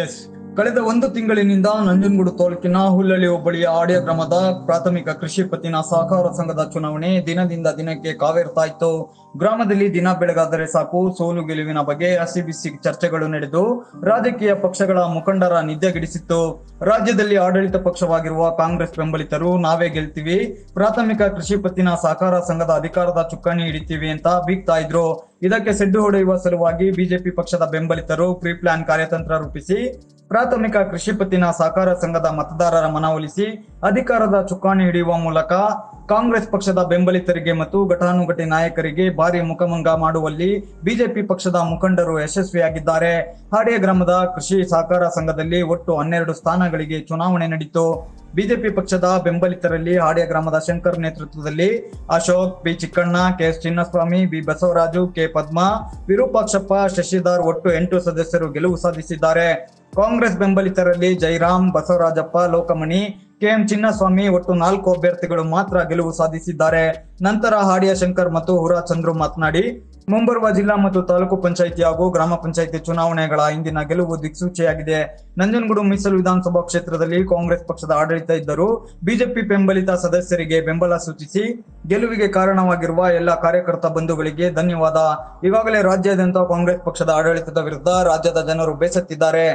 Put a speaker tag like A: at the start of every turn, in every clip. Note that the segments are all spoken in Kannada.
A: ಎಸ್ ಕಳೆದ ಒಂದು ತಿಂಗಳಿನಿಂದ ನಂಜನಗೂಡು ತಾಲೂಕಿನ ಹುಲ್ಲಳ್ಳಿ ಹೋಬಳಿಯ ಆಡಿಯ ಗ್ರಾಮದ ಪ್ರಾಥಮಿಕ ಕೃಷಿ ಪತ್ತಿನ ಸಹಕಾರ ಸಂಘದ ಚುನಾವಣೆ ದಿನದಿಂದ ದಿನಕ್ಕೆ ಕಾವೇರ್ತಾ ಇತ್ತು. ಗ್ರಾಮದಲ್ಲಿ ದಿನ ಬೆಳಗಾದರೆ ಸಾಕು ಸೋಲು ಗೆಲುವಿನ ಬಗ್ಗೆ ಹಸಿಬಿಸಿ ಚರ್ಚೆಗಳು ನಡೆದು ರಾಜಕೀಯ ಪಕ್ಷಗಳ ಮುಖಂಡರ ನಿದ್ದೆಗೆಡಿಸಿತ್ತು. ರಾಜ್ಯದಲ್ಲಿ ಆಡಳಿತ ಪಕ್ಷವಾಗಿರುವ ಕಾಂಗ್ರೆಸ್ ಬೆಂಬಲಿತರು ನಾವೇ ಗೆಲ್ತೀವಿ, ಪ್ರಾಥಮಿಕ ಕೃಷಿ ಪತ್ತಿನ ಸಹಕಾರ ಸಂಘದ ಅಧಿಕಾರದ ಚುಕ್ಕಾಣಿ ಹಿಡಿತೀವಿ ಅಂತ ಬೀಗ್ತಾ ಇದ್ರು. ಇದಕ್ಕೆ ಸೆಡ್ಡು ಹೊಡೆಯುವ ಸಲುವಾಗಿ ಬಿಜೆಪಿ ಪಕ್ಷದ ಬೆಂಬಲಿತರು ಪ್ರೀ ಪ್ಲಾನ್ ಕಾರ್ಯತಂತ್ರ ರೂಪಿಸಿ ಪ್ರಾಥಮಿಕ ಕೃಷಿ ಪತ್ತಿನ ಸಹಕಾರ ಸಂಘದ ಮತದಾರರ ಮನವೊಲಿಸಿ ಅಧಿಕಾರದ ಚುಕ್ಕಾಣಿ ಹಿಡಿಯುವ ಮೂಲಕ ಕಾಂಗ್ರೆಸ್ ಪಕ್ಷದ ಬೆಂಬಲಿತರಿಗೆ ಮತ್ತು ಘಟಾನುಘಟಿ ನಾಯಕರಿಗೆ ಭಾರಿ ಮುಖಭಂಗ ಮಾಡುವಲ್ಲಿ ಬಿಜೆಪಿ ಪಕ್ಷದ ಮುಖಂಡರು ಯಶಸ್ವಿಯಾಗಿದ್ದಾರೆ. ಹಾಡಿಯ ಗ್ರಾಮದ ಕೃಷಿ ಸಹಕಾರ ಸಂಘದಲ್ಲಿ ಒಟ್ಟು 12 ಸ್ಥಾನಗಳಿಗೆ ಚುನಾವಣೆ ನಡೆಯಿತು. ಬಿಜೆಪಿ ಪಕ್ಷದ ಬೆಂಬಲಿತರಲ್ಲಿ ಹಾಡಿಯ ಗ್ರಾಮದ ಶಂಕರ್ ನೇತೃತ್ವದಲ್ಲಿ Ashok, B Chikkanna, KS Chinnaswamy, B Basavaraju, K Padma, Virupakshappa, Shashidhar ಒಟ್ಟು 8 ಸದಸ್ಯರು ಗೆಲುವು ಸಾಧಿಸಿದ್ದಾರೆ. ಕಾಂಗ್ರೆಸ್ ಬೆಂಬಲಿತರಲ್ಲಿ ಜೈರಾಮ್, ಬಸವರಾಜಪ್ಪ, ಲೋಕಮಣಿ, ಕೆಎಂ ಚಿನ್ನಸ್ವಾಮಿ ಒಟ್ಟು 4 ಅಭ್ಯರ್ಥಿಗಳು ಮಾತ್ರ ಗೆಲುವು ಸಾಧಿಸಿದ್ದಾರೆ. ನಂತರ ಹಾಡಿಯ ಶಂಕರ್ ಮತ್ತು ಹುರಾ ಚಂದ್ರು ಮಾತನಾಡಿ, ಮುಂಬರುವ ಜಿಲ್ಲಾ ಮತ್ತು ತಾಲೂಕು ಪಂಚಾಯಿತಿ ಹಾಗೂ ಗ್ರಾಮ ಪಂಚಾಯಿತಿ ಚುನಾವಣೆಗಳ ಇಂದಿನ ಗೆಲುವು ದಿಕ್ಸೂಚಿಯಾಗಿದೆ. ನಂಜನಗೂಡು ಮೀಸಲು ವಿಧಾನಸಭಾ ಕ್ಷೇತ್ರದಲ್ಲಿ ಕಾಂಗ್ರೆಸ್ ಪಕ್ಷದ ಆಡಳಿತ ಇದ್ದರೂ ಬಿಜೆಪಿ ಬೆಂಬಲಿತ ಸದಸ್ಯರಿಗೆ ಬೆಂಬಲ ಸೂಚಿಸಿ ಗೆಲುವಿಗೆ ಕಾರಣವಾಗಿರುವ ಎಲ್ಲ ಕಾರ್ಯಕರ್ತ ಬಂಧುಗಳಿಗೆ ಧನ್ಯವಾದ. ಈಗಾಗಲೇ ರಾಜ್ಯಾದ್ಯಂತ ಕಾಂಗ್ರೆಸ್ ಪಕ್ಷದ ಆಡಳಿತದ ವಿರುದ್ಧ ರಾಜ್ಯದ ಜನರು ಬೇಸತ್ತಿದ್ದಾರೆ.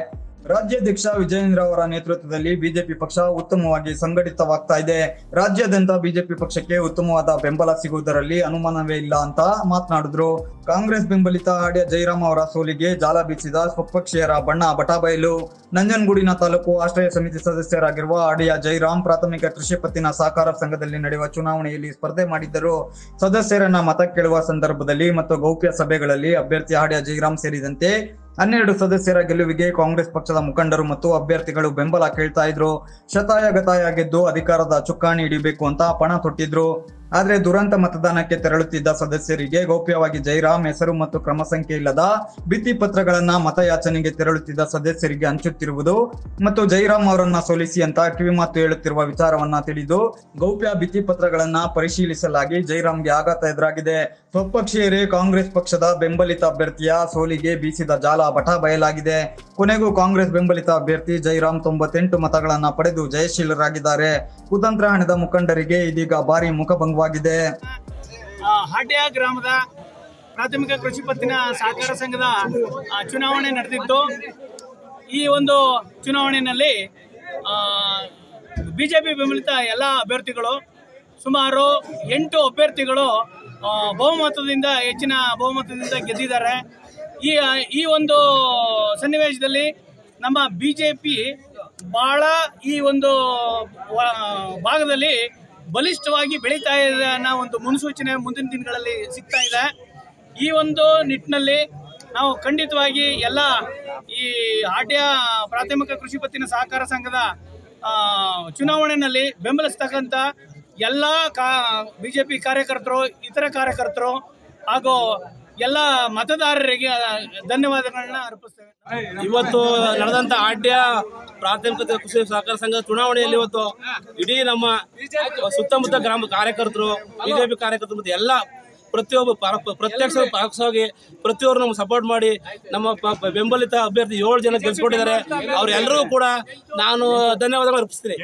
A: ರಾಜ್ಯಾಧ್ಯಕ್ಷ ವಿಜಯೇಂದ್ರ ಅವರ ನೇತೃತ್ವದಲ್ಲಿ ಬಿಜೆಪಿ ಪಕ್ಷ ಉತ್ತಮವಾಗಿ ಸಂಘಟಿತವಾಗ್ತಾ ಇದೆ. ರಾಜ್ಯಾದ್ಯಂತ ಬಿಜೆಪಿ ಪಕ್ಷಕ್ಕೆ ಉತ್ತಮವಾದ ಬೆಂಬಲ ಸಿಗುವುದರಲ್ಲಿ ಅನುಮಾನವೇ ಇಲ್ಲ ಅಂತ ಮಾತನಾಡಿದ್ರು. ಕಾಂಗ್ರೆಸ್ ಬೆಂಬಲಿತ ಹಾಡಿಯ ಜೈರಾಮ್ ಅವರ ಸೋಲಿಗೆ ಜಾಲ ಬೀಸಿದ ಸ್ವಪಕ್ಷೀಯರ ಬಣ್ಣ ಬಟಾಬಯಲು. ನಂಜನಗೂಡಿನ ತಾಲೂಕು ಆಶ್ರಯ ಸಮಿತಿ ಸದಸ್ಯರಾಗಿರುವ ಹಾಡಿಯ ಜೈರಾಮ್ ಪ್ರಾಥಮಿಕ ಕೃಷಿ ಪತ್ತಿನ ಸಹಕಾರ ಸಂಘದಲ್ಲಿ ನಡೆಯುವ ಚುನಾವಣೆಯಲ್ಲಿ ಸ್ಪರ್ಧೆ ಮಾಡಿದ್ದರು. ಸದಸ್ಯರನ್ನ ಮತ ಕೇಳುವ ಸಂದರ್ಭದಲ್ಲಿ ಮತ್ತು ಗೌಪ್ಯ ಸಭೆಗಳಲ್ಲಿ ಅಭ್ಯರ್ಥಿ ಹಾಡಿಯ ಜೈರಾಮ್ ಸೇರಿದಂತೆ 12 ಸದಸ್ಯರ ಗೆಲುವಿಗೆ ಕಾಂಗ್ರೆಸ್ ಪಕ್ಷದ ಮುಖಂಡರು ಮತ್ತು ಅಭ್ಯರ್ಥಿಗಳು ಬೆಂಬಲ ಕೇಳ್ತಾ ಇದ್ರು. ಶತಾಯ ಗತಾಯ ಗೆದ್ದು ಅಧಿಕಾರದ ಚುಕ್ಕಾಣಿ ಹಿಡಿಬೇಕು ಅಂತ ಪಣ ತೊಟ್ಟಿದ್ರು. ಆದ್ರೆ ದುರಂತ ಮತದಾನಕ್ಕೆ ತೆರಳುತ್ತಿದ್ದ ಸದಸ್ಯರಿಗೆ ಗೌಪ್ಯವಾಗಿ ಜೈರಾಮ್ ಹೆಸರು ಮತ್ತು ಕ್ರಮ ಸಂಖ್ಯೆ ಇಲ್ಲದ ಭಿತ್ತಿ ಪತ್ರಗಳನ್ನ ಮತಯಾಚನೆಗೆ ತೆರಳುತ್ತಿದ್ದ ಸದಸ್ಯರಿಗೆ ಹಂಚುತ್ತಿರುವುದು ಮತ್ತು ಜೈರಾಮ್ ಅವರನ್ನ ಸೋಲಿಸಿ ಅಂತ ಕಿವಿಮಾತು ಹೇಳುತ್ತಿರುವ ವಿಚಾರವನ್ನ ತಿಳಿದು ಗೌಪ್ಯ ಭಿತ್ತಿ ಪತ್ರಗಳನ್ನ ಪರಿಶೀಲಿಸಲಾಗಿ ಜೈರಾಮ್ಗೆ ಆಘಾತ ಎದುರಾಗಿದೆ. ಸ್ವಪಕ್ಷೀಯರೇ ಕಾಂಗ್ರೆಸ್ ಪಕ್ಷದ ಬೆಂಬಲಿತ ಅಭ್ಯರ್ಥಿಯ ಸೋಲಿಗೆ ಬೀಸಿದ ಜಾಲ ಬಟಾ ಬಯಲಾಗಿದೆ. ಕೊನೆಗೂ ಕಾಂಗ್ರೆಸ್ ಬೆಂಬಲಿತ ಅಭ್ಯರ್ಥಿ ಜೈರಾಮ್ 98 ಮತಗಳನ್ನ ಪಡೆದು ಜಯಶೀಲರಾಗಿದ್ದಾರೆ. ಕುತಂತ್ರ ಹಣದ ಮುಖಂಡರಿಗೆ ಇದೀಗ ಭಾರಿ ಮುಖಭಂಗವಾಗಿದೆ.
B: ಹಾಡ್ಯ ಗ್ರಾಮದ ಪ್ರಾಥಮಿಕ ಕೃಷಿ ಪತ್ತಿನ ಸಹಕಾರ ಸಂಘದ ಚುನಾವಣೆ ನಡೆದಿತ್ತು. ಈ ಒಂದು ಚುನಾವಣೆಯಲ್ಲಿ ಬಿಜೆಪಿ ಬೆಂಬಲಿತ ಎಲ್ಲ ಅಭ್ಯರ್ಥಿಗಳು ಸುಮಾರು 8 ಅಭ್ಯರ್ಥಿಗಳು ಬಹುಮತದಿಂದ ಹೆಚ್ಚಿನ ಬಹುಮತದಿಂದ ಗೆದ್ದಿದ್ದಾರೆ. ಈ ಒಂದು ಸನ್ನಿವೇಶದಲ್ಲಿ ನಮ್ಮ ಬಿಜೆಪಿ ಬಹಳ ಈ ಒಂದು ಭಾಗದಲ್ಲಿ ಬಲಿಷ್ಠವಾಗಿ ಬೆಳೀತಾ ಇದೆ ಅನ್ನೋ ಒಂದು ಮುನ್ಸೂಚನೆ ಮುಂದಿನ ದಿನಗಳಲ್ಲಿ ಸಿಗ್ತಾ ಇದೆ. ಈ ಒಂದು ನಿಟ್ಟಿನಲ್ಲಿ ನಾವು ಖಂಡಿತವಾಗಿ ಎಲ್ಲ ಈ ಹಾಡ್ಯ ಪ್ರಾಥಮಿಕ ಕೃಷಿ ಪತ್ತಿನ ಸಹಕಾರ ಸಂಘದ ಚುನಾವಣೆಯಲ್ಲಿ ಬೆಂಬಲಿಸ್ತಕ್ಕಂಥ ಎಲ್ಲ ಬಿಜೆಪಿ ಕಾರ್ಯಕರ್ತರು, ಇತರ ಕಾರ್ಯಕರ್ತರು ಹಾಗೂ ಎಲ್ಲ ಮತದಾರರಿಗೆ ಧನ್ಯವಾದಗಳನ್ನ ಅರ್ಪಿಸ್ತೇವೆ.
C: ಇವತ್ತು ನಡೆದಂತ ಹಾಡ್ಯ ಪ್ರಾಥಮಿಕ ಕೃಷಿ ಸಹಕಾರ ಸಂಘದ ಚುನಾವಣೆಯಲ್ಲಿ ಇವತ್ತು ಇಡೀ ನಮ್ಮ ಸುತ್ತಮುತ್ತ ಗ್ರಾಮ ಕಾರ್ಯಕರ್ತರು, ಬಿಜೆಪಿ ಕಾರ್ಯಕರ್ತರು ಮತ್ತು ಎಲ್ಲ ಪ್ರತಿಯೊಬ್ಬ ಪ್ರತ್ಯಕ್ಷ ಪರೋಕ್ಷವಾಗಿ ಪ್ರತಿಯೊಬ್ಬರು ನಮ್ಗೆ ಸಪೋರ್ಟ್ ಮಾಡಿ ನಮ್ಮ ಬೆಂಬಲಿತ ಅಭ್ಯರ್ಥಿ 7 ಜನ ಗೆಲ್ಸ್ಕೊಟ್ಟಿದ್ದಾರೆ. ಅವ್ರೆಲ್ಲರಿಗೂ ಕೂಡ ನಾನು ಧನ್ಯವಾದಗಳು ಅರ್ಪಿಸ್ತೀನಿ.